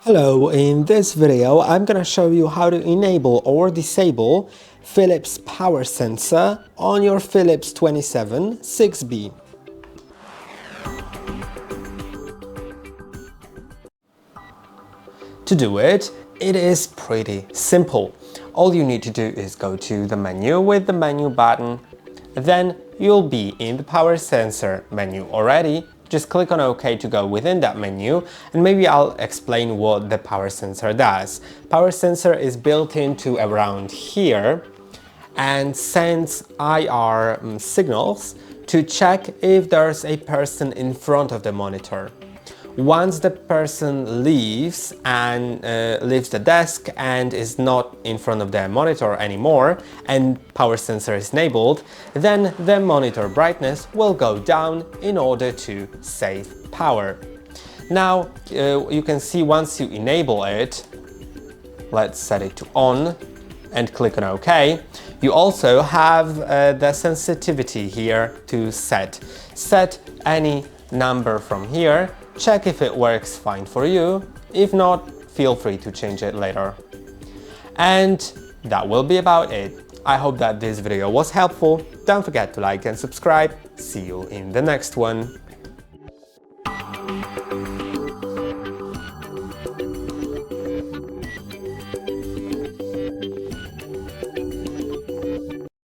Hello, in this video I'm gonna show you how to enable or disable Philips power sensor on your Philips 27 6B. To do it, it is pretty simple. All you need to do is go to the menu with the menu button, then you'll be in the power sensor menu already. Just click on OK to go within that menu, and maybe I'll explain what the power sensor does. Power sensor is built into around here and sends IR signals to check if there's a person in front of the monitor. Once the person leaves the desk and is not in front of the monitor anymore and power sensor is enabled, then the monitor brightness will go down in order to save power. Now you can see once you enable it, let's set it to on and click on OK. You also have the sensitivity here to set. Set any number from here. Check if it works fine for you. If not, feel free to change it later. And that will be about it. I hope that this video was helpful. Don't forget to like and subscribe. See you in the next one.